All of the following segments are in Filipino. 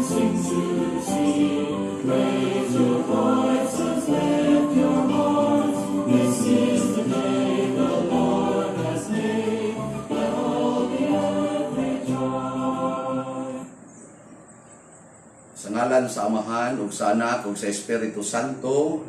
sing to sing. Raise your voices, lift your hearts. This is the day the Lord has made. Let all the earth rejoice. Sa ngalan sa Amahan, ug sa Anak, ug sa Espiritu Santo,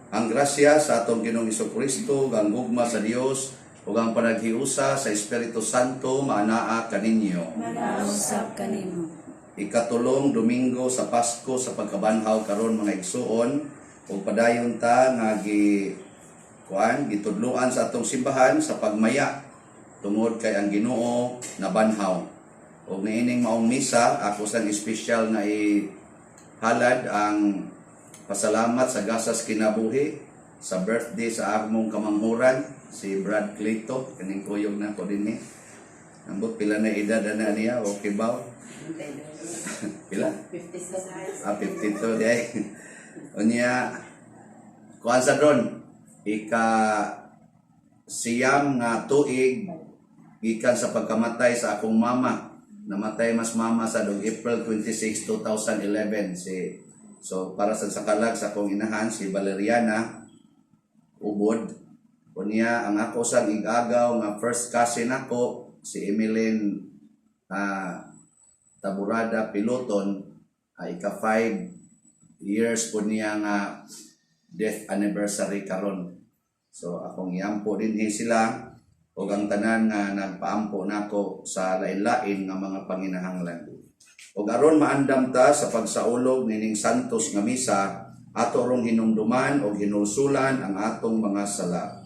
ang grasya sa atong Ginoong Jesucristo, ang gugma sa Dios, ug ang panaghiusa sa Espiritu Santo maanaa kaninyo. Manausap kanimo. Ikatulong Domingo sa Pasko sa pagkabanhaw karon mga igsuon, ug padayon ta nga gitudloan sa atong simbahan sa pagmaya tungod kay ang Ginoo nabanhaw. Ug niining maong misa, ako sang espesyal na ihalad ang pasalamat sa gasas kinabuhi sa birthday sa among kamanghuran si Brad Clito, kaning kuyog na ko dinhi. Ambot pila na edad na niya, okay ba? Pila? 56. 52 day. Unya kuan sa dron siyam nga tuig gikan sa pagkamatay sa akong mama. Namatay mas mama sa April 26, 2011 so para sa sakalag sa akong inahan si Valeriana Ubod. Unya ang ako sa igagaw nga first cousin ako si Emeline Taburada Piloton, ika 5 years po niya nga death anniversary karon. So akong iampo din sila o ang tanan nga nagpaampo nako sa lain-lain nga mga panginahanglan. O aron maandam ta sa pagsaulog nining santos nga misa, ato rong hinumduman o hinusulan ang atong mga sala.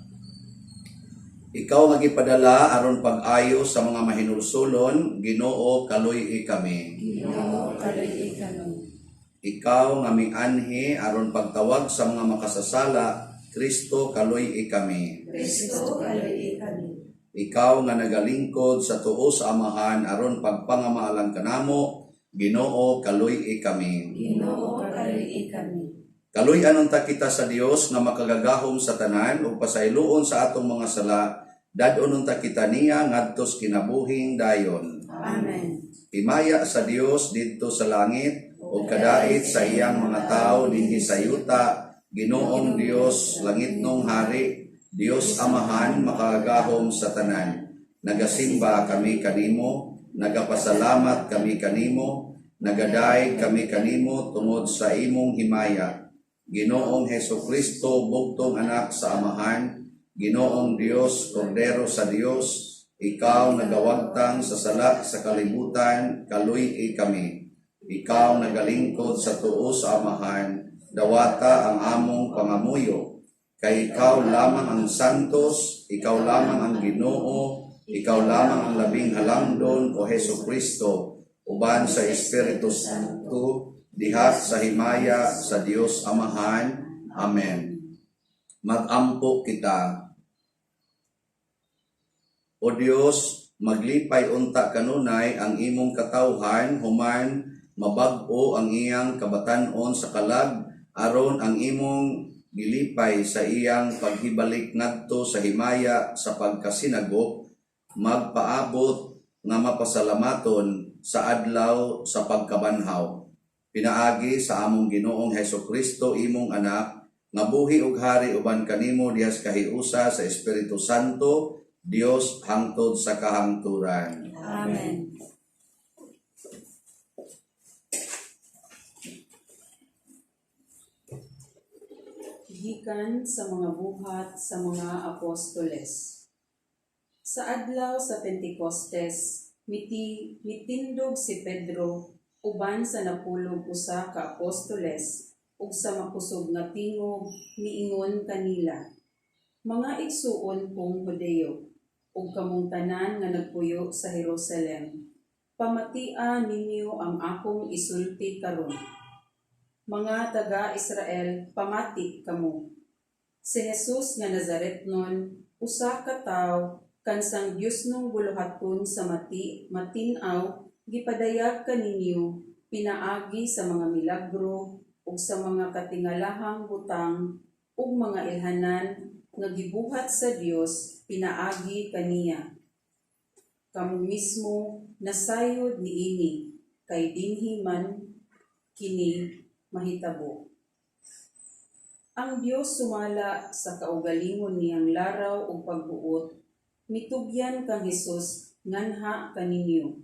Ikaw nga gipadala aron pag-ayo sa mga mahinulsulon, Ginoo kaluy kami. Ginoo kaluy kami. Ikaw nga mianhi aron pagtawag sa mga makasasala, Kristo kaluy kami. Kristo kaluy kami. Ikaw nga nagalingkod sa tuo sa Amahan aron pagpangamaalan kanamo, Ginoo kaluy kami. Ginoo kaluy kami. Kaluy anon ta kita sa Dios nga makagagahom sa tanan ug pasayloon sa atong mga sala, dadon ta kita niya ngadtos kinabuhing dayon. Amen. Himaya sa Dios didto sa langit ug kadait sa iyang mga tawo dinhi sa yuta, Ginoong Dios langitnong hari, Dios Amahan makagahom sa tanan. Nagasimba kami kanimo, nagapasalamat kami kanimo, nagadaig kami kanimo tungod sa imong himaya. Ginoong Hesukristo bugtong anak sa Amahan, Ginoong Dios, Kordero sa Dios, ikaw nagawagtang sa sala sa kalibutan, kaluy kami. Ikaw nagalingkod sa tuo sa Amahan, dawata ang among pangamuyo. Kay ikaw lamang ang santos, ikaw lamang ang Ginoo, ikaw lamang ang labing halangdon o Hesukristo, uban sa Espiritu Santo, diha sa himaya sa Dios Amahan. Amen. Mag-ampo kita. O Dios, maglipay unta kanunay ang imong katawhan, human mabag-o ang iyang kabatanon sa kalag, aron ang imong gilipay sa iyang paghibalik ngadto sa himaya sa pagkasinagop, magpaabot nga mapasalamaton sa adlaw sa pagkabanhaw. Pinaagi sa among Ginoong Hesukristo imong anak, nga buhi ug hari uban kanimo dihas kahiusa sa Espiritu Santo, Dios hangtod sa kahangturan. Amen. Gikan sa mga buhat sa mga apostoles. Sa adlaw sa Pentecostes, mitindog si Pedro uban sa napulog usa ka apostoles ug sa makusog nga tingog niingon kanila, mga igsuon kong Hudeo ug kamong tanan nga nagpuyo sa Jerusalem, pamatia ninyo ang akong isulti karon. Mga taga-Israel, pamati kamo. Si Jesus nga Nazaretnon, usa ka tawo kansang Dios nung buluhaton sa matinaw, gipadayag kaninyo, pinaagi sa mga milagro ug sa mga katingalahang butang ug mga ilhanan nga gibuhat sa Dios, pinaagi kaniya. Kamo mismo nasayod niini. kay dinhi man kini mahitabo. Ang Dios sumala sa kaugalingon niyang laraw ug pagbuot, mitugyan kang Hesus nganha kaninyo,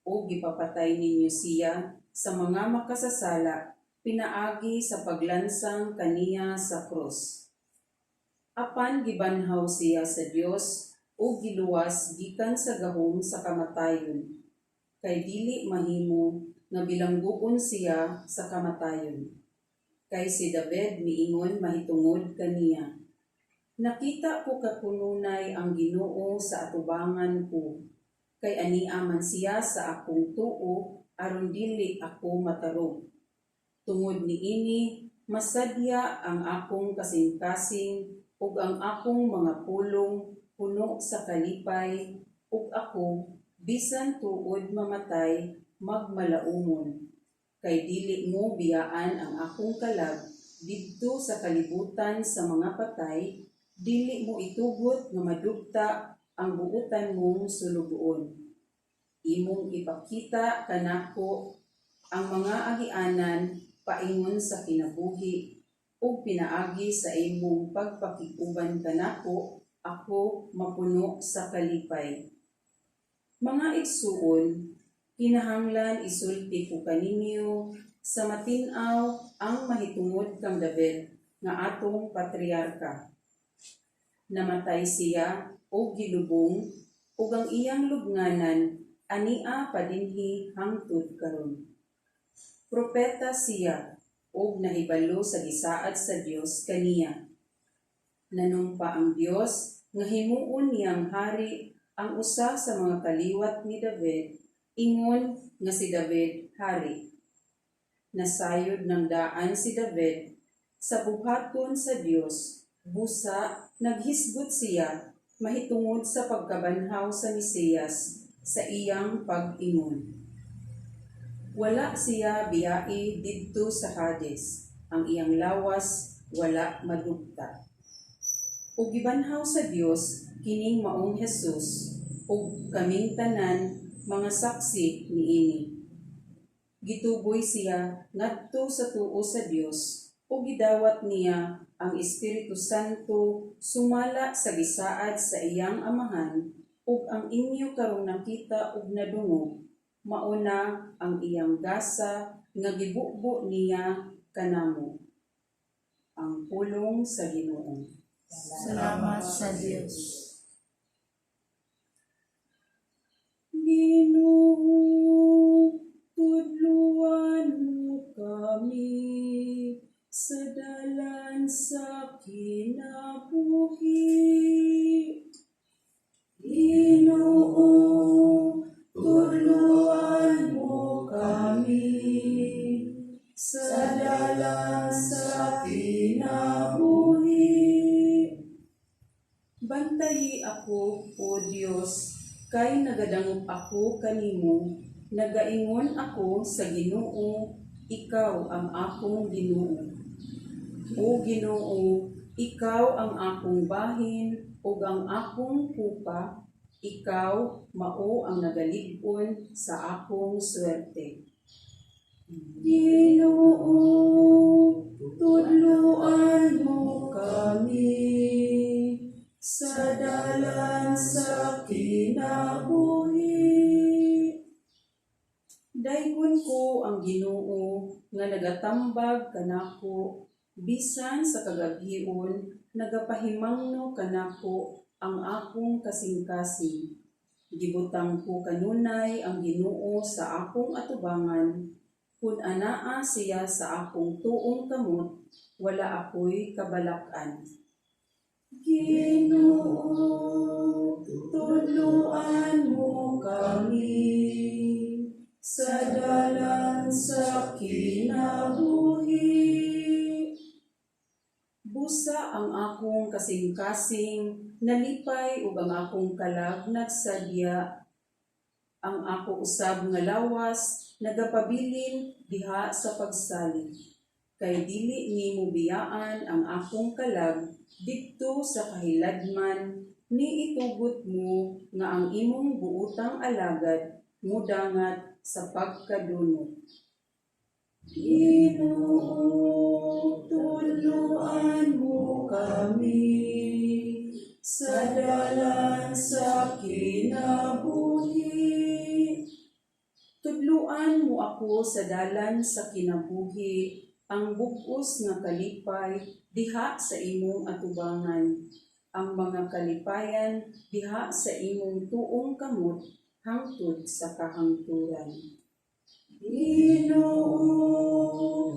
o gipapatay ninyo siya sa mga makasasala, pinaagi sa paglansang kaniya sa krus. Apan gibanhaw siya sa Dios o giluwas gikan sa gahom sa kamatayon, kay dili mahimo nga bilangguon siya sa kamatayon. Kay si David miingon mahitungod kaniya, nakita ko kakununay ang Ginoo sa atubangan ko, kay ania man siya sa akong tuo aron dili ako matarog. Tungod niini masadya ang akong kasing-kasing ug ang akong mga pulong puno sa kalipay, ug ako bisan tuod mamatay magmalaumon. Kay dili mo biyaan ang akong kalag didto sa kalibutan sa mga patay, dili mo itugot nga madugta ang buutan mong sulugoon. Imong ipakita kanako ang mga agianan paingon sa kinabuhi, ug pinaagi sa imong pagpakiguban kanako ako mapuno sa kalipay. Mga igsuon, kinahanglan isulti ko kaninyo sa matin-aw ang mahitungod kang David nga atong patriarka. Namatay siya o gilubong ug ang iyang lubnganan ania padinhi hangtod karon. Propeta siya ug nahibalo sa gisaad sa Dios kaniya. Nanumpa ang Dios nga himuon niyang hari ang usa sa mga kaliwat ni David, ingon nga si David hari. Nasayod ng daan si David sa buhaton sa Dios, busa naghisgot siya mahitungod sa pagkabanhaw sa Mesiyas sa iyang pag-ingon. Wala siya biyai didto sa Hades, ang iyang lawas wala madugta. Ug gibanhaw sa Dios kining maong Hesus, ug kaming tanan mga saksi niini. Gituboy siya ngadto sa tuo sa Dios, ug gidawat niya ang Espiritu Santo sumala sa gisaad sa iyang amahan, ug ang inyo karong nakita ug nadungog, mauna ang iyang gasa nga gibubo niya kanamo. Ang pulong sa Ginoo. Salamat sa Diyos. Ginoo, tudluan mo kami sa dalan sa kinabuhi. Ginoo, tudluan mo kami sa dalan sa kinabuhi. Bantayi ako, O Dios, kay nagadangop ako kanimo, nagaingon ako sa Ginoo, ikaw ang akong Ginoo. O Ginoo, ikaw ang akong bahin ug ang akong kupa, ikaw mao ang nagalib-on sa akong swerte. Ginoo, tudluan mo kami sa dalan sa kinabuhi. Daygon ko ang Ginoo nga nagatambag kanako, bisan sa kagabhion nagapahimangno kanako ang akong kasing-kasing. Gibutang ko kanunay ang Ginoo sa akong atubangan, kun anaa siya sa akong tuong kamot, wala ako'y kabalak-an. Ginoo, tudluan mo kami sa dalan sa kinabuhi. Busa ang akong kasing-kasing, nalipay ug ang akong kalag nagsadya. Ang ako usab nga lawas, nagapabilin diha sa pagsalig. Kay dili nimo biyaan ang akong kalag didto sa kahiladman, ni itugot mo nga ang imong buutang alagad mudangat sa pagkadunot. Ginoo, tuluan mo kami sa dalan sa kinabuhi. Tudluan mo ako sa dalan sa kinabuhi, ang bugos nga kalipay diha sa imong atubangan. Ang mga kalipayan diha sa imong tuong kamot hangtod sa kahangturan. Ginoo,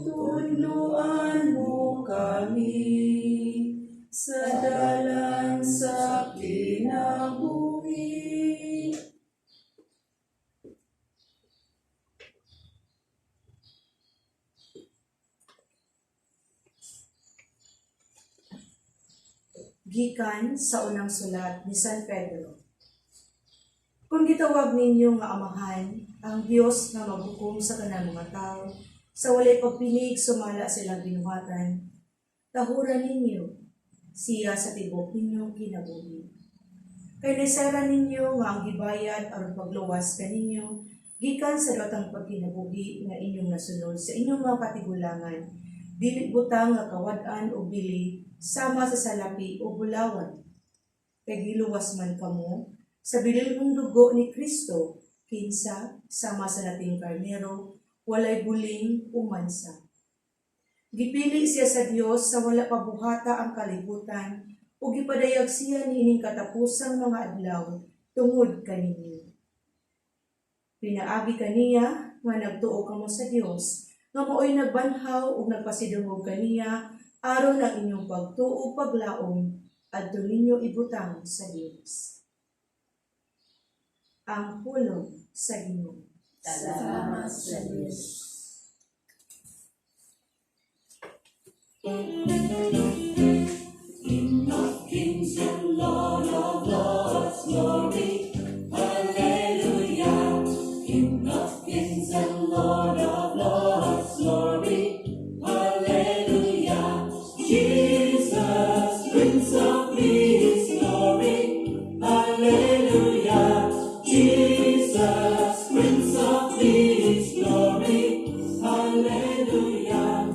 tuluan mo kami sa dalan sa kinabuhi. Gikan sa unang sulat ni San Pedro. Kung gitawag ninyo nga amahan, ang Dios nga maghukom sa kanang mga tao, sa walay pagpinig sumala silang binuhatan, tahuran ninyo siya sa tibok ninyong kinabuhi. Kay naisara ninyo nga ang gibayad aron pagluwas kaninyo, gikan sa datang pagkinabuhi nga inyong nasunod sa inyong mga katigulangan, dili butang nga kawad-an o bili, sama sa salapi o bulawan. Kay giluwas man kamo sa bililhong dugo ni Kristo, kinsa sama sa nating karnero, walay buling umansa. Gipili siya sa Dios sa wala pabuhata ang kalibutan, o gipadayag siya niining katapusang mga adlaw tungod kaninyo. Pinaagi kaniya nga nagtuo kamo sa Dios, nga maoy nagbanhaw ug nagpasidungog kaniya aron ang inyong pagtuo paglaom adto ninyo ibutang sa Dios. Ang pulong sa Ginoo. Salamat sa Diyos. King of kings and Lord of lords, glory, hallelujah. King of kings and Lord of lords, glory, hallelujah. Jesus, Prince of Peace, glory, hallelujah. Jesus, Prince of Peace, glory, hallelujah.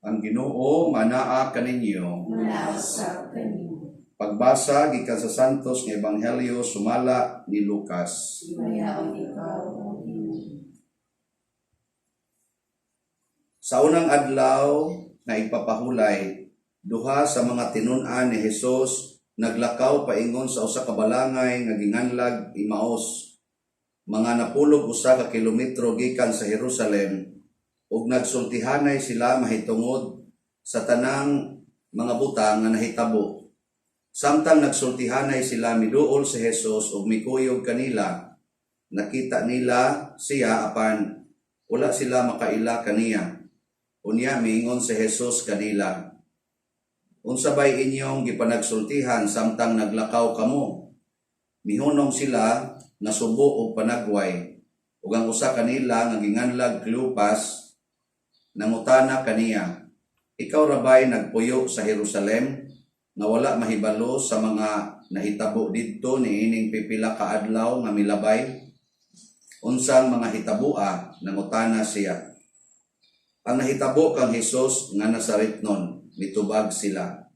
Ang Ginoo manaa kaninyo. Manausap kanimo. Pagbasa gikan sa Santos nga Ebanghelyo sumala ni Lucas. Mayaon ikaw, O Ginoo. Sa unang adlaw na ipapahulay, duha sa mga tinun-an ni Jesus naglakaw paingon sa usa ka balangay nga ginganlag Imaos. Mga napulog usa ka kilometro gikan sa Jerusalem, ug nagsultihanay sila mahitungod sa tanang mga butang nga nahitabo. Samtang nagsultihanay sila, miduol si Jesus ug mikuyog kanila. Nakita nila siya apan wala sila makaila kaniya. Unya miingon si Jesus kanila, unsa bay inyong gipanagsultihan samtang naglakaw kamo? Mihunong sila nasubo og panagway, ug ang usa kanila nga ginganlag Cleopas nangutana kaniya, ikaw rabay nagpuyo sa Jerusalem nga wala mahibalo sa mga nahitabo didto niining pipila ka adlaw nga milabay? Unsang mga hitabua? Nangutana siya. Ang nahitabo kang Hesus nga Nazaretnon, mitubag sila.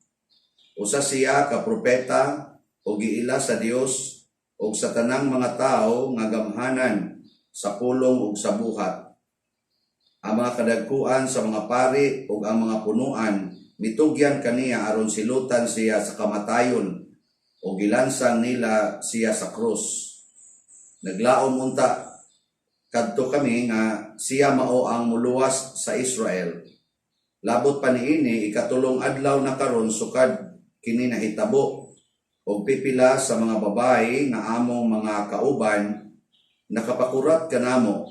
Usa siya ka propeta o giila sa Dios ug sa tanang mga tao nga gamhanan sa pulong ug sa buhat. Ang mga kadagkuan sa mga pari ug ang mga punuan mitugyan kaniya aron silutan siya sa kamatayon o gilansang nila siya sa krus. Naglaom unta kadto kami nga siya mao ang muluwas sa Israel. Labot pa niini ikatulong adlaw na karon sukad kini nahitabo og pipila sa mga babayi nga among mga kauban nakapakurat kanamo.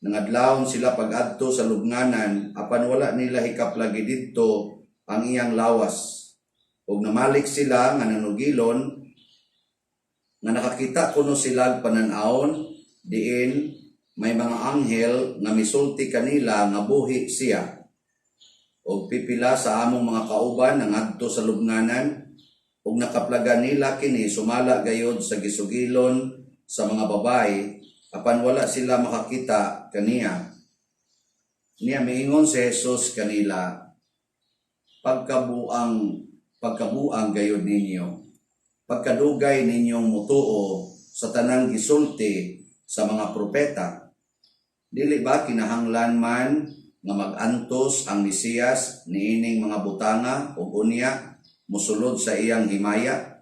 Nangadlawon sila pag-adto sa lubnganan apan wala nila hikaplagi didto ang iyang lawas. Ug namalik sila nga nanugilon nga nakakita kuno sila pananawon diin may mga anghel nga misulti kanila nga buhi siya. Ug pipila sa among mga kauban nangadto sa lubnganan ug nakaplagan nila kini sumala gayod sa gisugilon sa mga babae apan wala sila makakita kaniya. Niya miingon si Jesus kanila, pagkabuang gayud ninyo, pagkadugay ninyong mutuo sa tanang gisulti sa mga propeta. Dili ba kinahanglan man nga mag-antos ang Mesiyas niining mga butanga ug unya mosulod sa iyang himaya?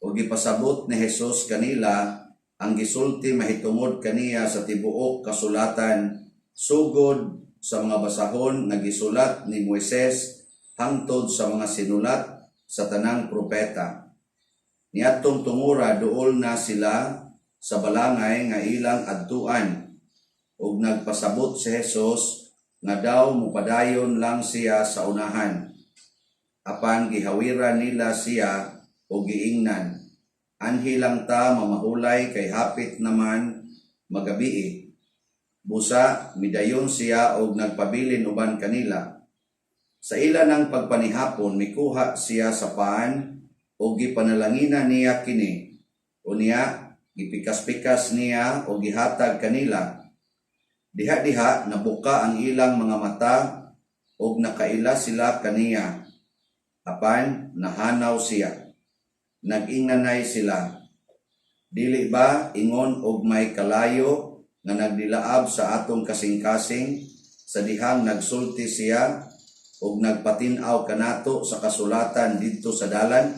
O gipasabot ni Jesus kanila ang gisulti mahitungod kaniya sa tibuok kasulatan sugod sa mga basahon nga gisulat ni Moises hangtod sa mga sinulat sa tanang propeta. Niadtong tungura duol na sila sa balangay nga ilang adtuan ug nagpasabot si Jesus nga daw mupadayon lang siya sa unahan. Apan gihawiran nila siya o giingnan, anhi lang ta mamahulay kay hapit naman magabii. Busa midayon siya og nagpabilin uban kanila. Sa ila ng pagpanihapon mikuha siya sa paan o gipanalangina niya kini. Unya gipikas-pikas niya o gihatag kanila. Diha-diha nabuka ang ilang mga mata og nakaila sila kaniya. Apan nahanaw siya. Nag-inganay sila. Dili ba ingon og may kalayo nga nagdilaab sa atong kasing-kasing sa dihang nagsulti siya ug nagpatinaw kanato sa kasulatan didto sa dalan?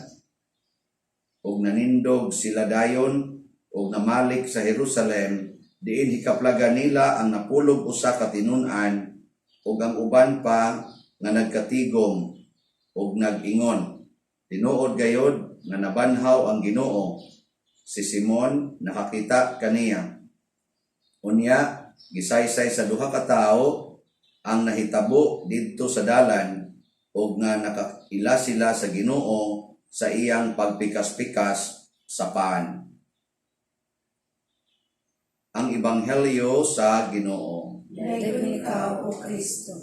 Ug nanindog sila dayon ug namalik sa Jerusalem diin hikaplaga nila ang napulog usa ka tinun-an ug ang uban pa nga nagkatigom ug nag-ingon, tinuod gayod nga nabanhaw ang Ginoo. Si Simon nakakita kaniya. Unya gisaysay sa duha ka tawo ang nahitabo didto sa dalan ug nga nakaila sila sa Ginoo sa iyang pagpikas-pikas sa paan. Ang Ebanghelyo sa Ginoo. Dayon ikaw, O Kristo.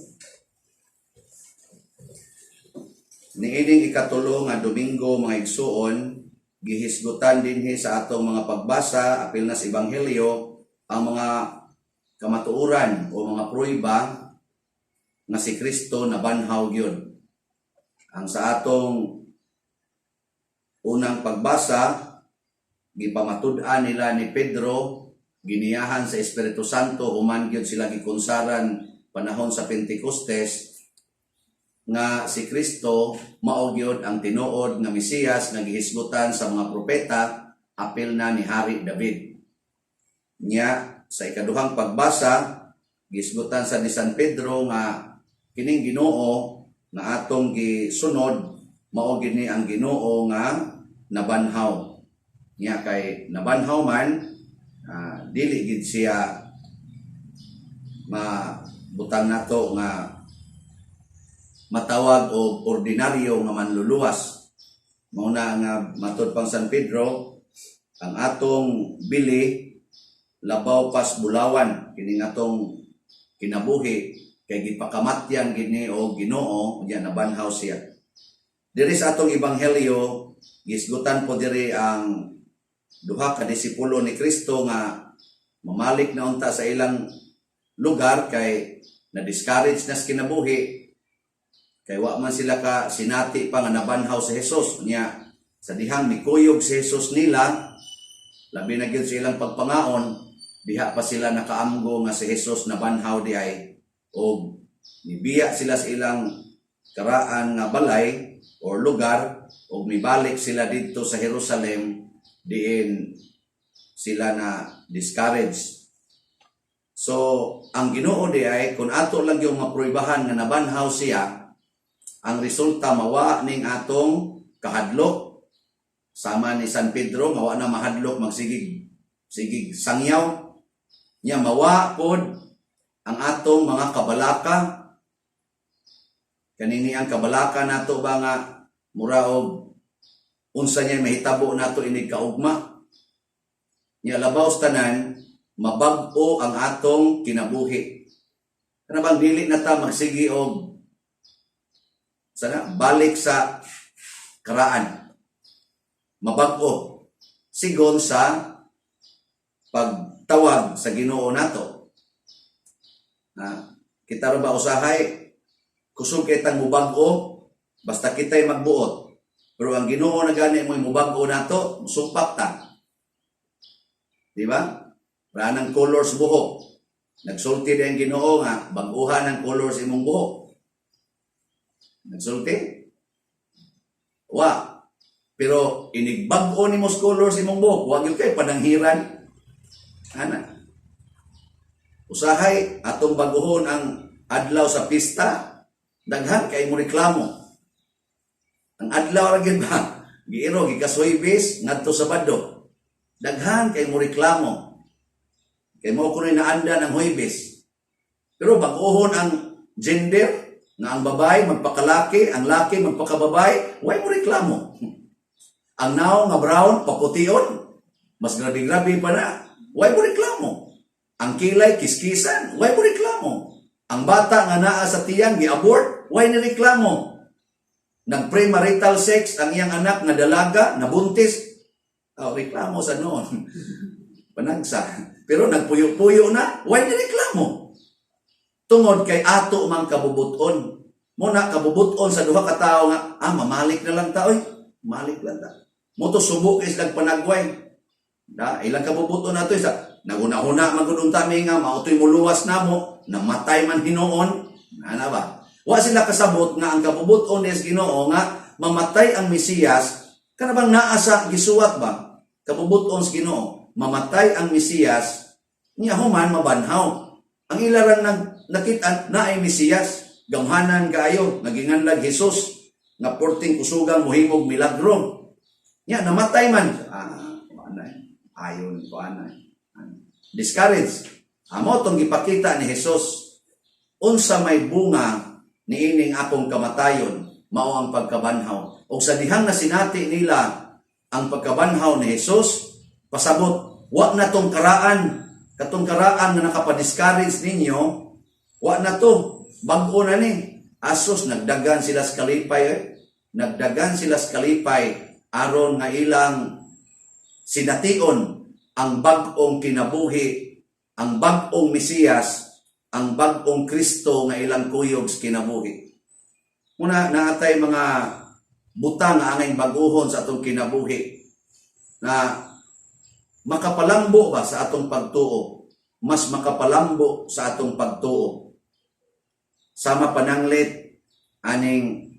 Niining ikatulo nga Domingo mga igsuon, gihisgutan dinhi sa atong mga pagbasa apil na sa Ebanghelyo ang mga kamatuoran o mga pruiba nga si Kristo nabanhaw gyud. Ang sa atong unang pagbasa, gipamatud-an nila ni Pedro, giniyahan sa Espiritu Santo human gyud sila gikunsaran panahon sa Pentecostes nga si Kristo mao gyud ang tinuod nga Mesiyas nga gihisgutan sa mga propeta apil na ni Hari David. Nya sa ikaduhang pagbasa gihisgutan sa ni San Pedro nga kining Ginoo nga atong gisunod mao gini ang Ginoo nga nabanhaw. Nya kay nabanhaw man dili gid siya mabutang nato nga matawag og ordinaryo nga manluluwas. Mauna nga matud pang San Pedro, ang atong bili labaw pas bulawan kini atong kinabuhi kay gipakamatyan gini og Ginoo unya nabanhaw siya. Diri sa atong ebanghelyo gisgutan po diri ang duha ka disipulo ni Kristo nga mamalik na unta sa ilang lugar kay na-discourage na sa kinabuhi. Kay wa man sila ka sinati pa nga nabanhaw si Jesus. Nya sa dihang mikuyog si Jesus nila, labi na gyud sa ilang pagpangaon, diha pa sila nakaamgo nga si Jesus nabanhaw diay o nibiya sila sa ilang karaan nga balay or lugar o mibalik sila dito sa Jerusalem diin sila na discourage. So ang Ginoo diay kun ato lang yung mapruibahan nga nabanhaw siya, ang resulta mawa ning atong kahadlok sama ni San Pedro nga wa na mahadlok magsigig sangyaw nya mawa pod ang atong mga kabalaka. Kanini ang kabalaka nato ba nga mura og unsa niya mahitabo nato inig kaugma nya labaw sa tanan mabag-o ang atong kinabuhi. Kana bang dili na ta magsigi og sana balik sa karaan. Mabag-o sigon sa pagtawag sa Ginoo nato. Kita ra ba usahay kusog kitang mubag-o basta kita'y magbuot. Pero ang Ginoo na gani mo mubag-o nato, sumpak ta. Di ba? Para ng colors buhok. Nagsulti din ang Ginoo nga bag-uhan ng colors imong buhok. Nagsulti? Wa. Pero inigbag-o ni mo colors imong buhok, wa gyud kay pananghiran. Ana. Usahay atong baguhon ang adlaw sa pista, daghan kay mo reklamo. Ang adlaw ra gyud ba? Giiro gikasuybis ngadto Sabado. Daghan kay mo reklamo. Kay mo kunoy naanda ng Huwebes. Pero baguhon ang gender nga ang babae magpakalaki, ang laki magpakababay, way mo reklamo. Ang naw nga brown papution, mas grabe-grabe pa na, way mo reklamo. Ang kilay kiskisan, way mo reklamo. Ang bata nga naa sa tiyang gi-abort, way ni reklamo. Nag-premarital sex ang iyang anak nga dalaga, nabuntis, reklamo sa noon. Panagsa. Pero nagpuyo-puyo na, way ni reklamo. Tungod kay ato mang kabubuton. Muna kabubuton sa duha ka tawo nga, mamalik na lang ta, oy. Malik lang ta. Moto subok is lang panagway. Ilang kabubuton na to isa. Naguna-una magudong tami nga, mautoy muluwas na mo, namatay man Hinoon. Ano ba? Wa sila kasabot nga ang kabubuton is Ginoo nga, mamatay ang Mesiyas, kanabang naasa gisuwat ba? Kabubuton sa Ginoo, mamatay ang Mesiyas, niya human mabanhaw. Ang ilarang nakita na ay Mesiyas, gamhanan kaayo, naginganlag Jesus, nga porting kusugang muhimog milagro. Niya, namatay man. Ayon ko anay. Discouraged. Amo tong gipakita ni Jesus. Unsa may bunga niining akong kamatayon, mao ang pagkabanhaw. O sa dihang na sinati nila ang pagkabanhaw ni Jesus, pasabot, wa na tong karaan, katong karaan na nakapadiscourage ninyo, wa na to, bag-o na ni. Asos, nagdagan sila sa kalipay, nagdagan sila sa kalipay, aron nga ilang sination ang bag-ong kinabuhi, ang bag-ong Mesiyas, ang bag-ong Kristo nga ilang kuyog sa kinabuhi. Muna, naatay mga butang nga angay baguhon sa atong kinabuhi na makapalambo ba sa atong pagtuo? Mas makapalambo sa atong pagtuo. Sama pananglit aning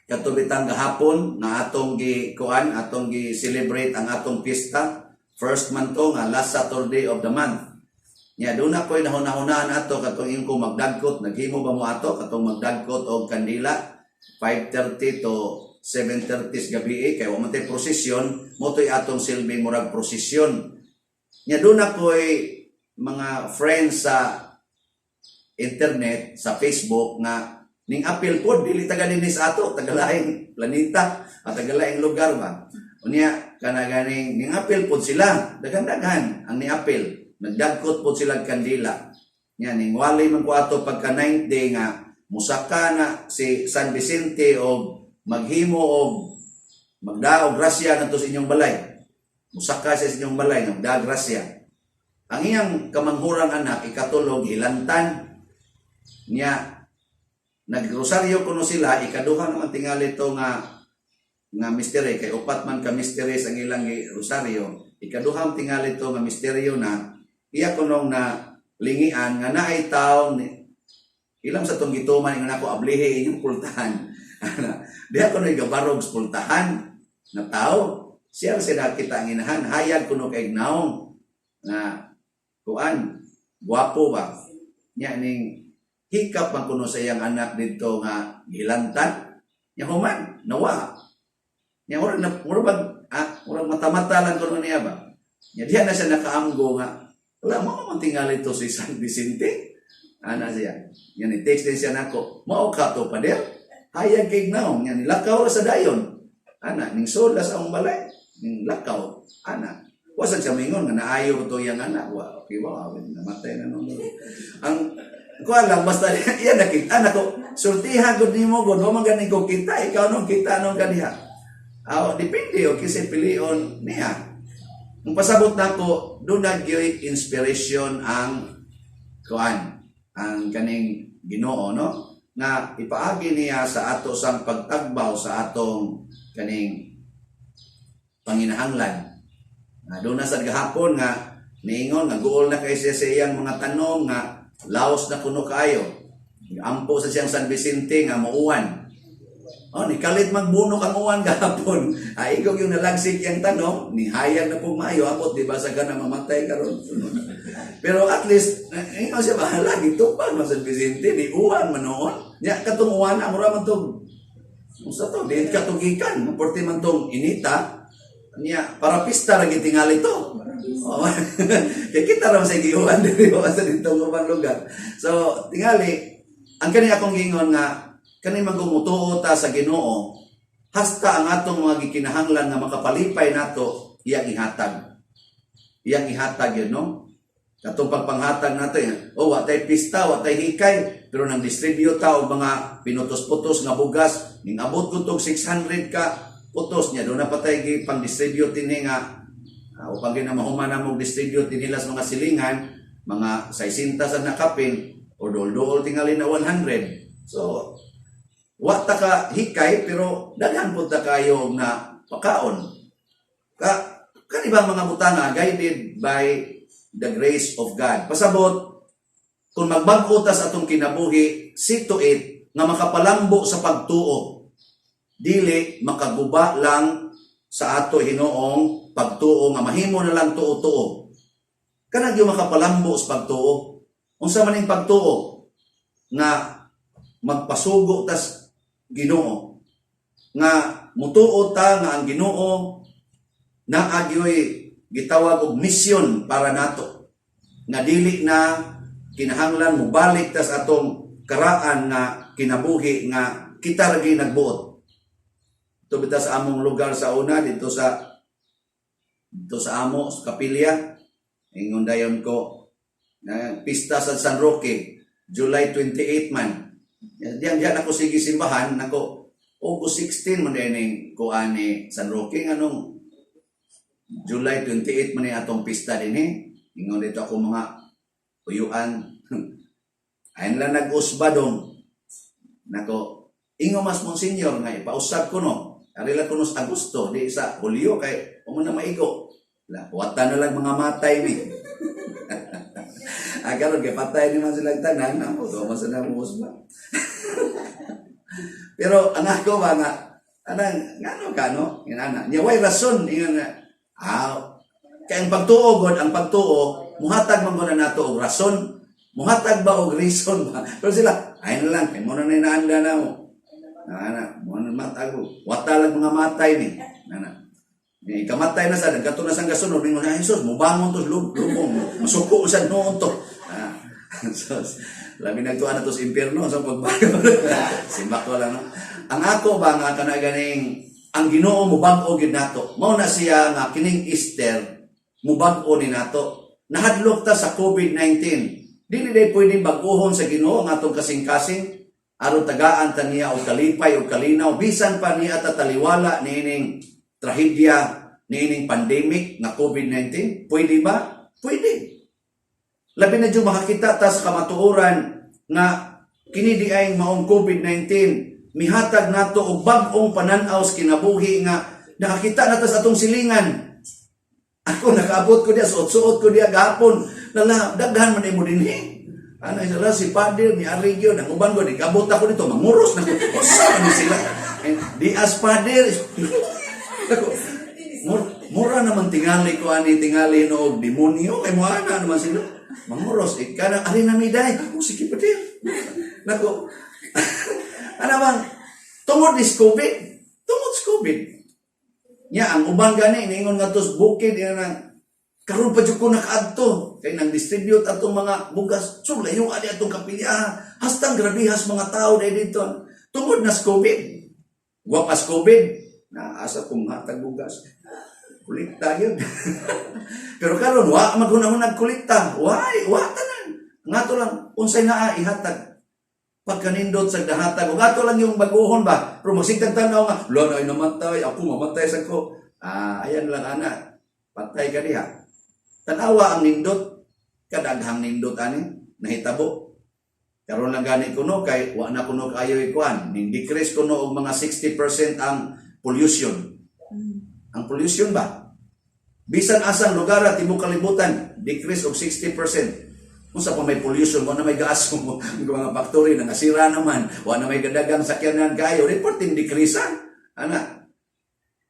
katubitang gahapon na atong gikuan, atong gi-celebrate ang atong pista. First month to nga last Saturday of the month. Nya doon na ko'y nahuna-hunaan ato katong ingko magdagkot, naghimo ba mo ato katong magdagkot og kandila 5:30 to 7:30 gabi kay wa man tay prosesyon, mo to'y atong silbing murag prosesyon. Nya doon na ko'y mga friends sa internet, sa Facebook nga ning appeal po dili taga dinis ato, tagalaing planeta at tagalaing lugar ba. Unya kana ganing ning appeal po sila, dagan-dagan ang ni appeal. Nagdagkot po sila kandila. Nya ning wali man ko ato pagka 9th day nga musaka na si San Vicente og maghimo og magdaog grasya ngadto sa inyong balay. Musaka sa inyong balay nga grasya. Ang iyang kamanghurang anak ikatulog hilantan niya nagrosaryo kuno sila ikaduha naman tingali to nga mystery kay upat man ka mystery ang ilang rosaryo ikaduhang tingali to nga misteryo na iya kunong na lingian nga naay tawo ilang sa tong gituman nga nako ablihi inyong pultahan diha kuno gabarog sa pultahan na tawo siya sila kita ang inahan hayag kuno kay naong na kuan guwapo ba nya ning hikap man kuno sa iyang anak dito nga gilantan nya human nawa nya murag mata-mata lang kuno niya ba nya diha na siya nakaamgo nga wala mo man tingali to si San Vicente ana siya nya ni text din siya nako mao ka to pader hayag kay naong nya nilakaw ra sa dayon ana ning sola sa among balay ning lakaw ana wasag siya mingon nga naayo to yang anak wa okay ba namatay na no ang ko alam basta iya nakita nako sultihan gud nimo gud mo man gani ko kita ikaw nung kita nung kaniya depende o kasi pilion niya Ang pasabot nako, do nagyoy inspiration ang kuan, ang kaning Ginoo, no? Na ipaagi niya sa ato sang pagtagbaw sa atong kaning panginahanglan. Doon na sa gahapon nga niingon nga guol na kay siya sa iyang mga tanong nga laos na kuno kayo. Ampo sa siyang San Vicente nga muuwan. Nikalit magbunok ang uwan gahapon. Ikaw yung nalagsik yung tanong, nihayag na po maayo, abot, di ba sa ka na mamatay karon. Pero at least, ikaw siya bahala, dito pa, San Vicente, ni uwan man noon. Nya, katong uwan, amura man itong, sa to, di katugikan, maporti man itong inita, niya, para pista lagi tingali ito. Kaya kita naman sa iuwan, di ba sa ditong ubang lugar. So, tingali, ang kani akong gingon nga, kani magumutuo ta sa Ginoo hasta ang atong mga gikinahanglan nga makapalipay nato iyang ihatag. Iyang ihatag yun, no? Katong pagpanghatag nato yan. Wa tay pista, wa tay hikay, pero nang distribute ta og mga pinutos-putos nga bugas, ning abot ko tong 600 ka putos niya, doon na patay gi pang distribute dinhi nga upang ginamahuman na mo distribute nila sa mga silingan, mga 60 sa nakapin o dol-dol tingali na 100. So, wa ta ka hikay pero daghan pud ta kayo na pakaon. Kanibang mga butanga guided by the grace of God. Pasabot kung magbag-o ta sa atong kinabuhi, see to it nga makapalambo sa pagtuo. Dili makaguba lang sa ato Hinoong pagtuo nga mahimo na lang tuo-tuo. Kanang yung makapalambo sa pagtuo. Unsa man ning pagtuo nga magpasugo tas Ginoo nga mutuo ta nga ang Ginoo naagyoy gitawag og misyon para nato nga dili na kinahanglan mo balik tas atong karaan nga kinabuhi nga kita lagi nagbuot. Ito bita sa among lugar sa una dito sa amo sa Kapilya, ingon dayon ko na pista sa San Roque July 28 man. Diyan ako sige simbahan nako August 16 man din ko ani San Roque anong July 28 man ni atong pista dinhi. Ingon dito ako mga uyuan. Ayon lang nag-usbadong. Nako ingon mas Monsignor nga ipausab ko no. Ari lang kuno sa Agosto di sa Hulyo kay umo na maigo. Wata na lang mga matay ni. Agar kay patay ni man sila tanan amo to mas na mo usba. Pero ang ako ba nga anang ngano ka no? Inana. Nya way rason ingon nga kay ang pagtuo god ang pagtuo muhatag man gud nato og rason. Muhatag ba og reason ba? Pero sila ay na lang kay mo na inaanda na mo. Mo na matago. Wata lang mga matay ni. Kamatay na sa nagkato na sang gasunod ningon na Jesus mubangon to lubong masuko sa noon to. So, labi nagtuan na to sa impyerno sa pagbago. Simbak ko lang no. Ang ako ba nga kana ganing ang Ginoo mubag-o gid nato. Mao na siya nga kining Easter mubag-o ni nato. Nahadlok ta sa COVID-19. Dili day pwedeng bag-ohon sa Ginoo ang atong kasing-kasing aron tagaan ta niya og kalipay og kalinaw bisan pa niya ta taliwala niining trahedya niining pandemic nga COVID-19. Pwede ba? Pwede. Labi na dyan makakita ta sa kamatuoran nga kini di ay maong COVID-19 mihatag nato og bag-ong pananaw sa kinabuhi nga nakakita na ta sa atong silingan. Ako nakaabot ko diya, suot-suot ko diya gahapon. Daghan man mo dinhi. Ano sila si Pader ni Arigio nang uban ko di kabot ako dito manguros na ko. Usa man sila. Di as Pader. Mura naman tingali ko ani tingali no og demonyo kay mo ana naman sila. Manguros kana ari na miday. Sige Pader. Nako. Ano bang tungod ni COVID? Tungod sa COVID. Nya ang uban gani ningon nga tos bukid ina karon pa jud ko nakaadto kay nang distribute atong mga bugas so layo adi atong kapilya hastang grabihas mga tao dai dito tungod na sa COVID. Wa pas COVID na asa kong hatag bugas. Kulikta yun. Pero karon wa maghunahon nagkulikta. Wa tanan. Ngato lang unsay naa ihatag pagkanindot sa dahatag. Ug ato lang yung baguhon ba. Pero magsigtag tanaw nga, lo na ay namatay, ako mamatay sa ko. Ayan lang ana. patay ka diha. Tanawa ang nindot, kadaghang nindot ani nahitabo. Karon lang gani kuno kay wa na kuno kayo ikuan, ni-decrease kuno og mga 60% ang pollution. Ang pollution ba? Bisan asang lugar at tibuok kalibutan, decrease og 60%. Kung sa pa may pollution, wala na may gas mo, mga factory na nasira naman, wala na may gadagang sakyanan kayo, reporting decrease ana.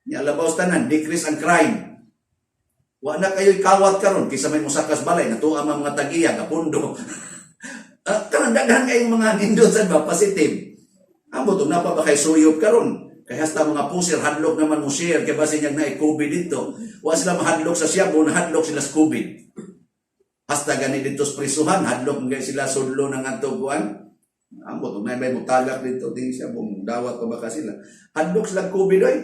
Nya labaw tanan, decrease ang crime. Wa na kayo kawat karon kaysa may musakas balay, natuwa mga tagiya, kapundo. Karon daghan kayong mga nindot sa ba, positive. Amo to na pa ba kay suyop karon? Kaya hasta mga pusir, hadlok naman mo share, kaya basi niyag na COVID dito. Wa sila mahadlok sa Siabo, nahadlok sila sa COVID. Hasta gani dito sa prisuhan, hadlok mga sila sudlo ng antuguan. Ambot, kung may mutagak dito, di siya, dawat pa baka sila. Hadlok sila COVID, oy.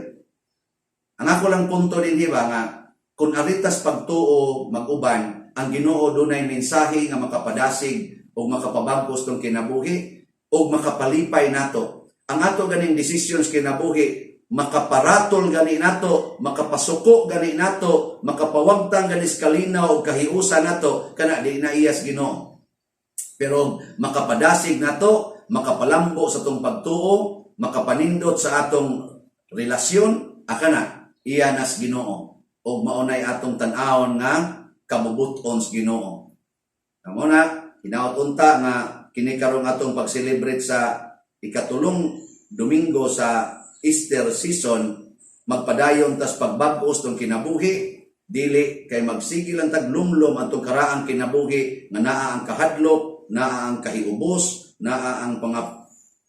Ang ako lang punto din, diba, nga, kung aritas pagtuo, mag-uban, ang Ginoo dunay mensahe nga makapadasig o makapabangkos ng kinabuhi o makapalipay nato. Ang ato ganing decisions kinabuhi, makaparatol gani nato, makapasuko gani nato, makapawagtang gani kalinaw o kahiusa nato, kana di na iyas Ginoo. Pero makapadasig nato, makapalambo sa atong pagtuo, makapanindot sa atong relasyon, akana iya nas Ginoo. O maunay atong tan-awon nga kamubuton sa Ginoo. Amo na hinaut-unta nga kini karong atong pag-celebrate sa ikatulong Domingo sa Easter season, magpadayon tas pagbag-os tong kinabuhi, dili kay magsigil ang taglumlom atong karaang kinabuhi nga naa ang kahadlok, naa ang kahiubos, naa ang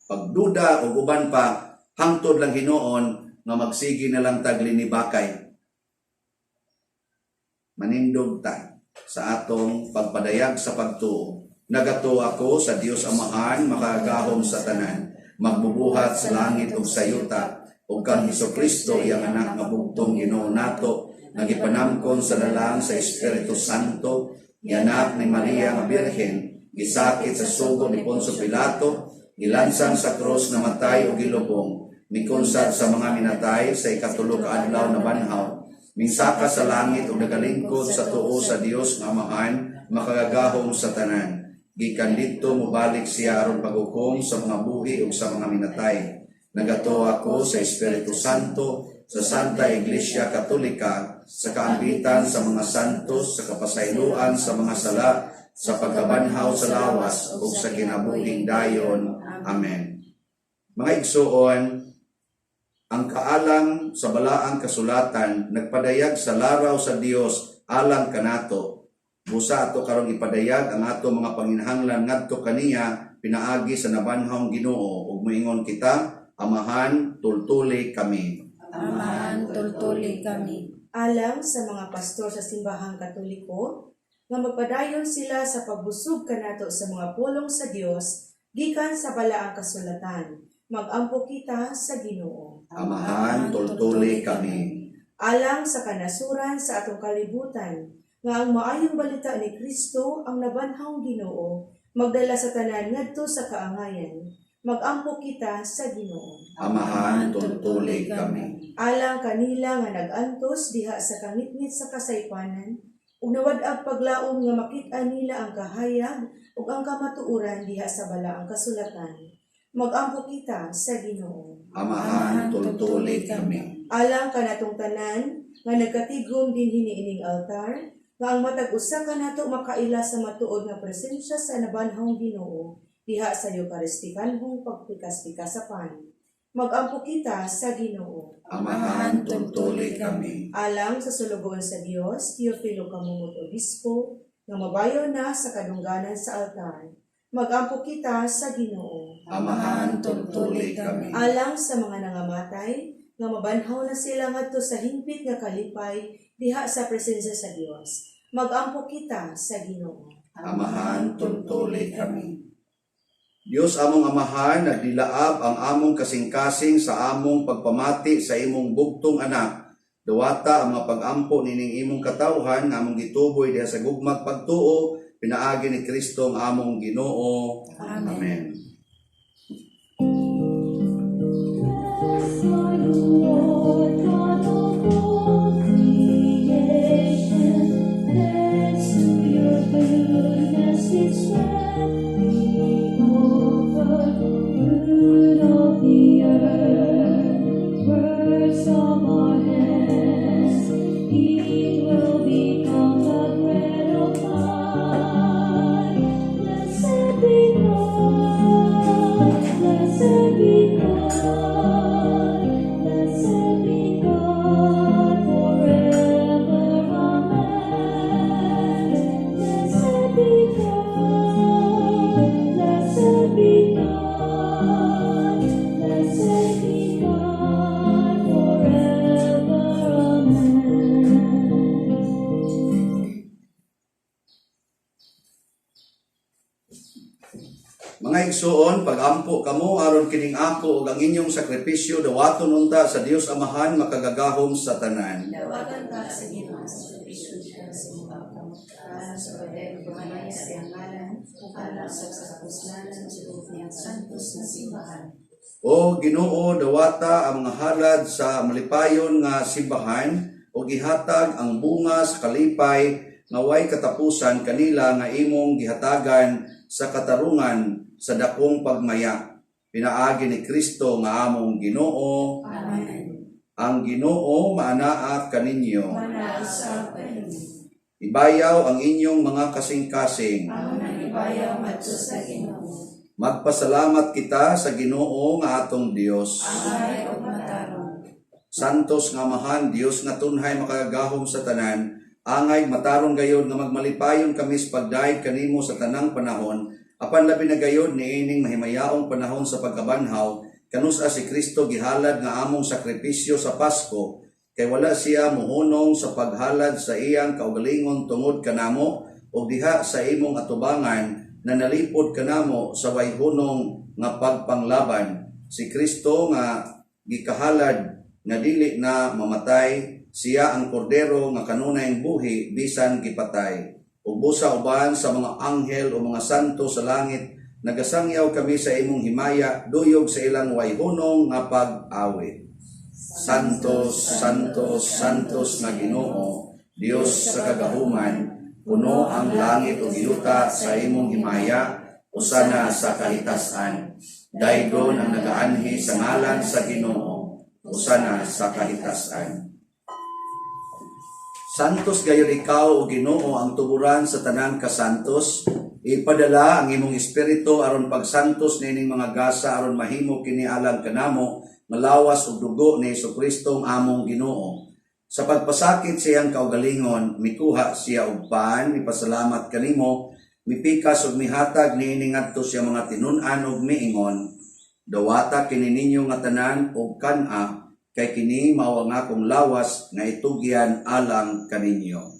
pagduda o uban pa hangtod lang hinuon nga magsigi na lang taglinibakay. Manindog ta sa atong pagpadayag sa pagtuo. Nagato ako sa Dios Amahan, makaagahom sa tanan, magbubuhat sa langit ug sa yuta, ug kang Hesukristo iyang anak nga bugtong Ginoo nato, nagipanamkon sa dalang sa Espiritu Santo, anak ni Maria nga Birhen, gisakit sa sugo ni Poncio Pilato, gilansang sa krus na matay o gilubong, mikunsad sa mga minatay sa ikatulo ka adlaw na banhaw, minsaka sa langit ug nagalingkod sa tuo sa Dios nga Amahan, makagagahom sa tanan. Gikan dito mubalik siya aron paghukom sa mga buhi ug sa mga minatay. Nagato ako sa Espiritu Santo, sa Santa Iglesia Katolika, sa kaambitan sa mga santos, sa kapasayloan sa mga sala, sa pagkabanhaw sa lawas ug sa kinabuhing dayon. Amen. Mga igsuon, ang kaalam sa balaang kasulatan nagpadayag sa laraw sa Dios alang kanato. Busa ato karong ipadayag ang ato mga panginahanglan ngadto kaniya pinaagi sa nabanhawng Ginoo ug moingon kita, Amahan, tultuli kami. Amahan, tultuli kami. Alang sa mga pastor sa simbahang Katoliko, nga magpadayon sila sa pagbusog kanato sa mga pulong sa Dios gikan sa balaang kasulatan. Magampo kita sa Ginoo. Amahan, tultuli kami. Alang sa kanasuran sa atong kalibutan, nga ang maayong balita ni Kristo ang nabanhawng Ginoo, magdala sa tanan ngadto sa kaangayan. Magampo kita sa Ginoo. Amahan, tultuli kami. Alang kanila nga nagantos diha sa kangitngit sa kasaypanan, ug nawad-ag paglaom nga makit-an nila ang kahayag ug ang kamatuoran diha sa balaang kasulatan. Magampo kita sa Ginoo. Amahan, tultuli kami. Alang kanatong tanan nga nagkatigom din hiniining altar, nga ang matag usa kanato makaila sa matuod nga presensya sa nabanhawng Ginoo diha sa Eucharistikanhong pagpikas-pikasapan. Magampo kita sa Ginoo. Amahan, tultuli kami. Alang sa sulugoon sa Dios, Teofilo Kamungot Obispo, nga mabayo na sa kadungganan sa altar. Magampo kita sa Ginoo. Amahan, tultuli kami. Alang sa mga nangamatay, nga mabanhaw na sila ngadto sa hingpit nga kalipay diha sa presensya sa Dios. Magampo kita sa Ginoo. Amahan, tultuli kami. Dios among Amahan, nagdilaab ang among kasing-kasing sa among pagpamati sa imong bugtong anak. Duwata ang mga pag-ampo nining imong katawhan nga among gituboy diha sa gugmag pagtuo, pinaagi ni Kristo ang among Ginoo. Amen. Lord God of all creation. Mga igsoon, pagampo kamo aron kining ako ug ang inyong sakripisyo dawaton unta sa Dios Amahan makagagahom sa tanan. Dawagan ka sa Ginoo sa servisyo siya sa mga kamutaan sa badayong buhanay sa iyang ngalan, ukala sa kapuslanan sa loob niyang santos na simbahan. O Ginoo, dawata ang mga halad sa malipayon nga simbahan o gihatag ang bunga sa kalipay nga way katapusan kanila nga imong gihatagan sa katarungan sa dakong pagmaya. Pinaagi ni Kristo nga among Ginoo. Amen. Ang Ginoo maanaa kaninyo. Manaasa ka rin. Ibayaw ang inyong mga kasing-kasing. Ang nanibayaw madto sa Ginoo. Magpasalamat kita sa Ginoo nga atong Dios. Angay o matarong. Santos nga Amahan, Dios nga tunhay makagahom sa tanan, angay matarong gayod nga magmalipayon kami sa pagdaig kanimo sa tanang panahon, apan labi na gayod niining mahimayaong panahon sa pagkabanhaw, kanusa si Kristo gihalad nga among sakripisyo sa Pasko, kay wala siya muhunong sa paghalad sa iyang kaugalingon tungod kanamo o diha sa imong atubangan na nalipod kanamo sa wayhunong nga pagpanglaban. Si Kristo nga gikahalad nga dili na mamatay, siya ang kordero nga kanunay buhi bisan gipatay. Ug busa uban sa mga anghel o mga santo sa langit, nagasangyaw kami sa imong himaya, duyog sa ilang wayhunong nga pag-awit. Santos, Santos, Santos nga Ginoo, Dios sa kagahuman, puno ang langit o yuta sa imong himaya, usana sa kahitasan. Daygon ang nagaanhi sa ngalan sa Ginoo, usana sa kahitasan. Santos gayon ikaw o Ginoo ang tuburan sa tanang kasantos, ipadala ang imong espiritu aron pagsantos nining mga gasa aron mahimo kini alang kanamo malawas og dugo ni Jesucristo ang among Ginoo. Sa pagpasakit sa iyang kaugalingon, mikuha siya og paan, mipasalamat kanimo, mipikas ug mihatag niining ngadto siya mga tinun-an ug miingon, dawata kini ninyo nga tanan og kan-a, kay kini mao ang akong lawas nga itugyan alang kaninyo.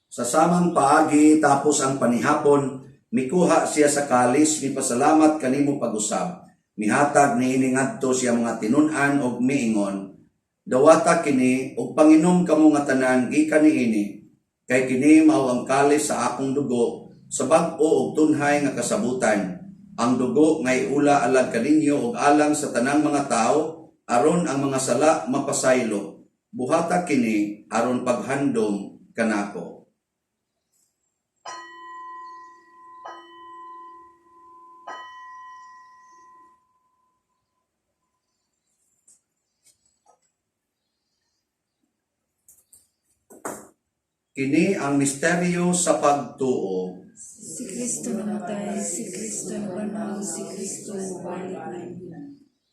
Sa samang paagi tapos ang panihapon, mikuha siya sa kalis, mipasalamat kanimo pag-usab. Mihatag niini ngadto siya mga tinun-an ug miingon, dawata kini ug panginom kamo nga tanan gikan niini, kay kini mao ang kalis sa akong dugo sa bag-o ug tunhay nga kasabutan. Ang dugo nga iula alang kaninyo ug alang sa tanang mga tao aron ang mga sala mapasaylo. Buhata kini aron paghandom kanako. Kini ang misteryo sa pagtuo. Si Kristo namatay, si Kristo nabanhaw, si Kristo balik.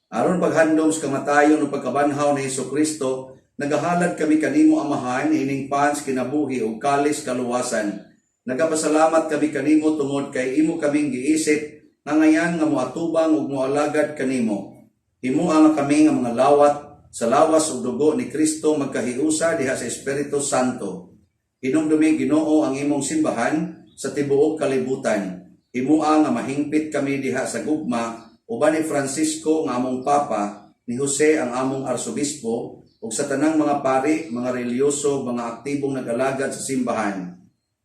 Aron paghandom sa kamatayon o pagkabanhaw ni Jesucristo, nagahalad kami kanimo Amahan, ining pans kinabuhi o kalis kaluwasan. Nagapasalamat kami kanimo tungod kay imo kaming giisip nga ngayan nga moatubang ug moalagad kanimo. Himuha nga kami nga mga lawat sa lawas ug dugo ni Kristo magkahiusa diha sa Espiritu Santo. Hinumdumi Ginoo ang imong simbahan sa tibuok kalibutan. Himuha nga mahingpit kami diha sa gugma uban ni Francisco nga among papa, ni Jose ang among arsobispo ug sa tanang mga pari, mga reliyoso, mga aktibong nag-alagad sa simbahan.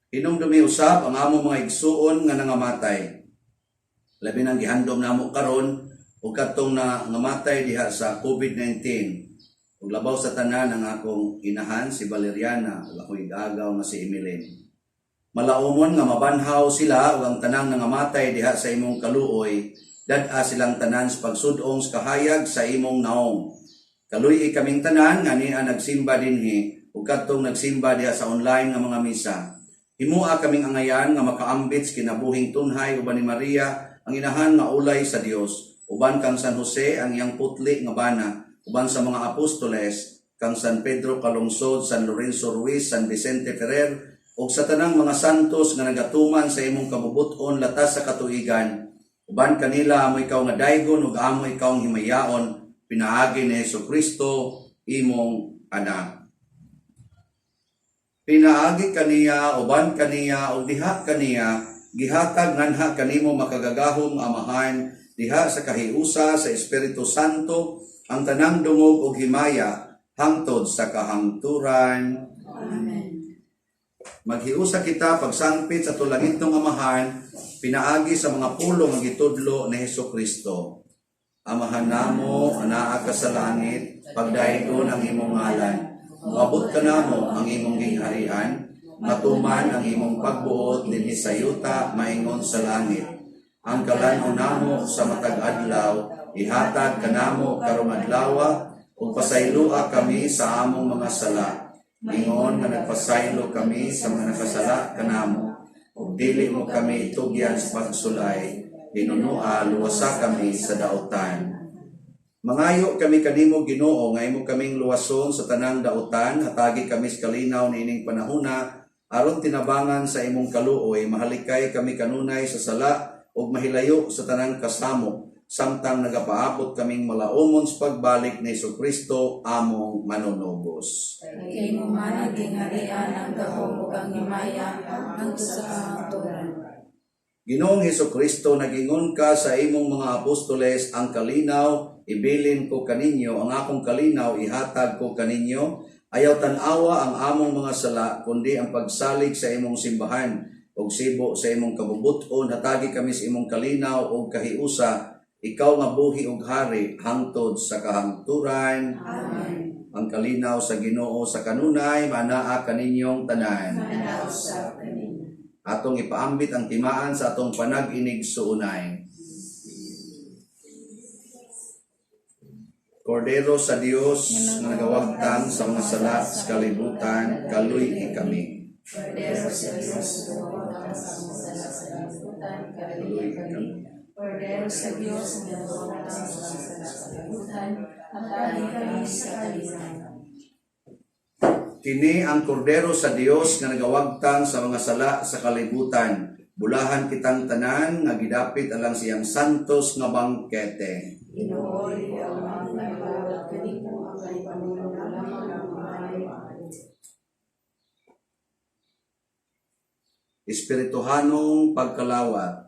Hinumdumi usab ang among mga igsuon nga nangamatay. Labi nang gihandom namo karon ug kadtong nangamatay diha sa COVID-19. Ug labaw sa tanan ang akong inahan si Valeriana ug ako igagaw nga si Emeline. Malaumon nga mabanhaw sila ug ang tanang nangamatay diha sa imong kaluoy, dad-a silang tanan sa pagsudong sa kahayag sa imong naong. Kaluy kaming tanan nga niya nagsimba dinhi ug kadtong nagsimba diha sa online nga mga misa. Himua kaming angayan nga makaambit sa kinabuhing tunhay uban ni Maria ang inahan nga ulay sa Dios, uban kang San Jose ang iyang putli nga bana, uban sa mga apostoles, kang San Pedro Calungsod, San Lorenzo Ruiz, San Vicente Ferrer, ug sa tanang mga santos nga nagatuman sa imong kabubuton latas sa katuigan, Uban kanila amo ikaw nga daygon ug amo ikaw ang himayaon pinaagi ni Jesucristo imong anak. Pinaagi kaniya uban kaniya ug diha kaniya gihatag nganha kanimo makagagahom amahan diha sa kahiusa sa Espiritu Santo ang tanang dungog ug himaya hangtod sa kahangturan. Amen. Maghiusa kita pagsangpit sa tulangit ng amahan, pinaagi sa mga pulong ang gitudlo ni Jesucristo. Amahan namo, anaa ka sa langit, pagdaygon ang imong ngalan. Mabot ka namo ang imong gingharian, matuman ang imong pagbuot dinhi sa yuta, maingon sa langit. Ang kalanon namo sa matag adlaw, ihatag kanamo karong adlaw, ug pasaylua kami sa among mga sala. Ingon nga nagpasaylo kami sa mga nakasala kanamo. Ug dili mo kami itugyan sa pagsulay, hinunua luwasa kami sa dautan. Mangayo kami kanimo Ginoo nga imo kaming luwason sa tanang dautan, hatagi kami sa kalinaw niining panahona aron tinabangan sa imong kaluoy, mahalikay kami kanunay sa sala ug mahilayo sa tanang kasamo, samtang nagapaabot kaming malaumon sa pagbalik ni Jesucristo among manunubos. Kay mo man ang gingharian ang gahom ug ang himaya hangtod sa kahangturan. Ginoong Jesucristo, nagingon ka sa imong mga apostoles, ang kalinaw ibilin ko kaninyo, ang akong kalinaw ihatag ko kaninyo. Ayaw tan-awa ang among mga sala, kundi ang pagsalig sa imong simbahan ug sibo sa imong kabubuton. Hatagi kami sa imong kalinaw ug kahiusa, ikaw nga buhi ug hari hangtod sa kahangturan. Amen. Ang kalinaw sa Ginoo sa kanunay manaa kaninyong tanan. Manaw sa kanino. Atong ipaambit ang timaan sa atong panag-inig suunay. Kordero sa Dios nga nagawagtang sa mga sala sa kalibutan, kaluy kami. Kordero sa Diyos na nagawagtang sa mga sala sa kalibutan, kaluy kami. Kordero sa Diyos na nagawagtang sa mga sala sa kalibutan, hatagi kami sa kalibutan. Kini ang kordero sa Dios nga nagawagtang sa mga sala sa kalibutan. Bulahan kitang tanan nga gidapit alang siyang santos nga bangkete. Inuoli ang mga nagawag kanimo ang kalipanunan lamang ng mga Espirituhanong pagkalawat.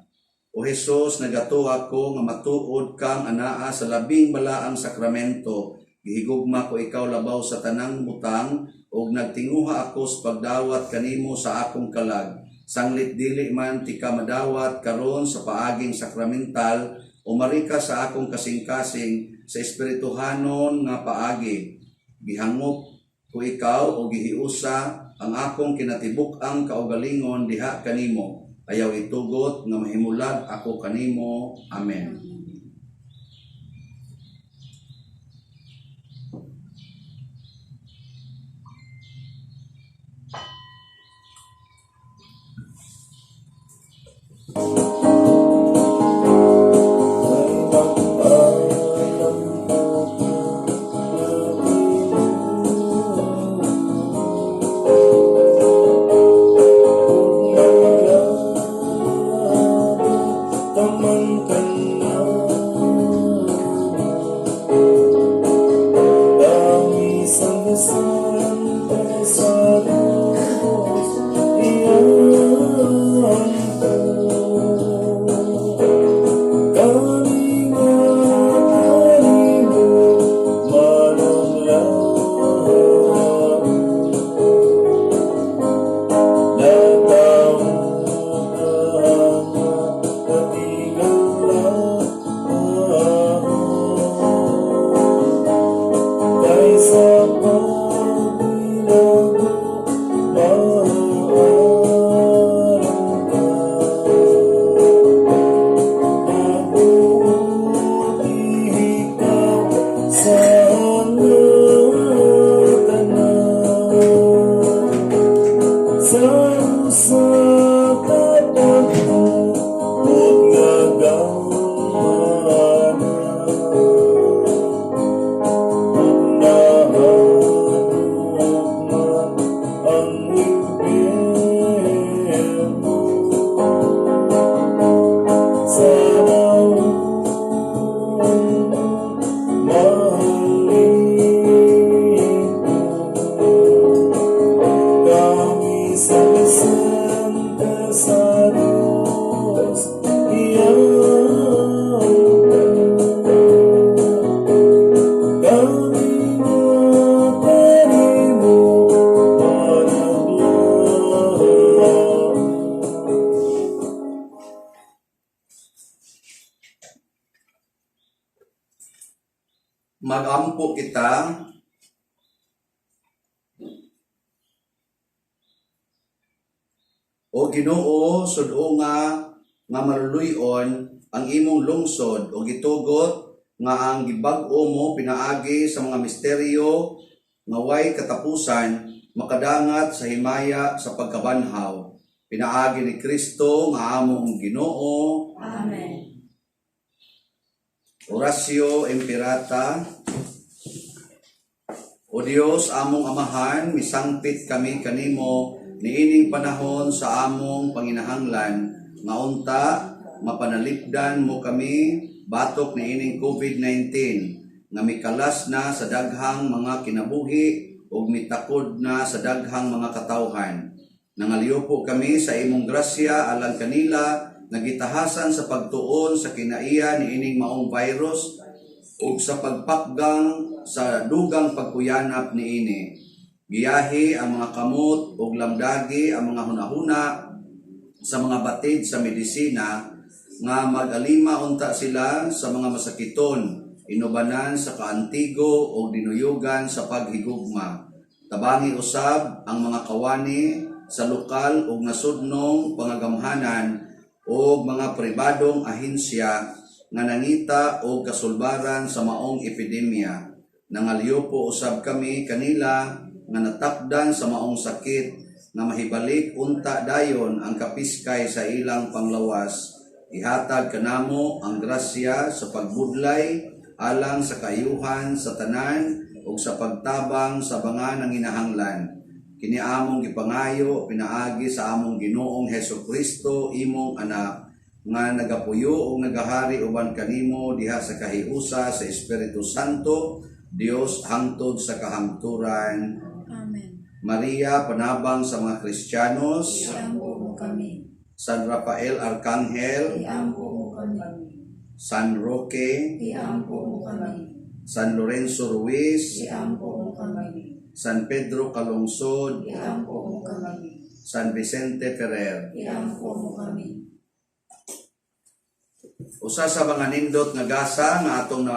O Jesus, nagatuwa ko nga matuod kang anaa sa labing balaang sakramento. Gihigugma ko ikaw labaw sa tanang butang ug nagtinguha ako sa pagdawat kanimo sa akong kalag. Sanglit dili man ti ka madawat karon sa paaging sakramental, umari ka sa akong kasing-kasing sa espirituhanon nga paagi. Gihangop ko ikaw o gihiusa ang akong kinatibuk-ang kaugalingon diha kanimo. Ayaw itugot nga mahimulag ako kanimo. Amen. Taman kanya sa Diyos, iyang kami mo Magampo kita o Ginoo sud-o nga maluluy-on ang imong lungsod o gitugot nga ang gibag-o mo pinaagi sa mga misteryo nga way katapusan makadangat sa himaya sa pagkabanhaw. Pinaagi ni Kristo nga among Ginoo. Amen. Orasyo Imperata. O Dios, among Amahan, misangpit kami kanimo niining panahon sa among panginahanglan, nga unta mapanalipdan mo kami batok niining COVID-19, nga mikalas na sa daghang mga kinabuhi ug mitakod na sa daghang mga katawhan. Nangaliyo po kami sa imong grasya alang kanila nagitahasan sa pagtuon sa kinaiya niining maong virus ug sa pagpakgang sa dugang pagkuyanap niini. Giyahi ang mga kamot ug lamdagi ang mga hunahuna sa mga batid sa medisina nga mag-alima unta sila sa mga masakiton, inubanan sa kaantigo ug dinuyugan sa paghigugma. Tabangi usab ang mga kawani sa lokal ug nasudnong pangagamhanan o mga pribadong ahensya nga nangita o kasulbaran sa maong epidemya. Nangaliyo po usab kami kanila nga natakdan sa maong sakit nga mahibalik unta dayon ang kapiskay sa ilang panglawas. Ihatag kanamo ang grasya sa pagbudlay alang sa kayuhan sa tanan ug sa pagtabang sa mga nanginahanglan. Kini among gipangayo pinaagi sa among Ginoong Hesukristo imong anak nga nagapuyo ug nagahari uban kanimo diha sa kahiusa sa Espiritu Santo Dios hangtod sa kahangturan. Amen. Maria panabang sa mga Kristiyanos, Iampo mo kami. San Rafael Arcangel, Iampo mo kami. San Roque, Iampo mo kami. San Lorenzo Ruiz, Iampo mo kami. San Pedro Calungsod, Iampo mo kami. San Vicente Ferrer. Iampo mo kami. Usa sa mga nindot nga gasa nga atong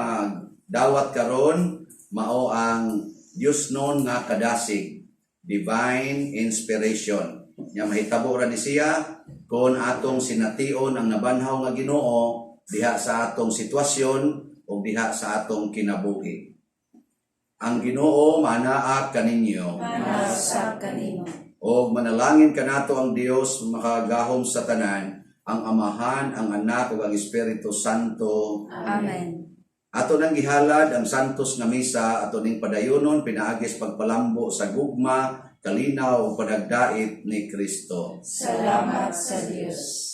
dawat karon mao ang Dios non nga kadasig, divine inspiration. Nya mahitabo ra ni siya kon atong sination ang nabanhaw nga Ginoo diha sa atong sitwasyon o diha sa atong kinabuhi. Ang Ginoo manaak kaninyo. Manasab kanimo. O manalangin kanato ang Dios makagahom sa tanan, ang Amahan, ang Anak ug ang Espiritu Santo. Amen. Ato nang gihalad ang santos nga misa, ato ning padayonon pinaagis pagpalambo sa gugma, kalinaw ug padagdait ni Kristo. Salamat sa Dios.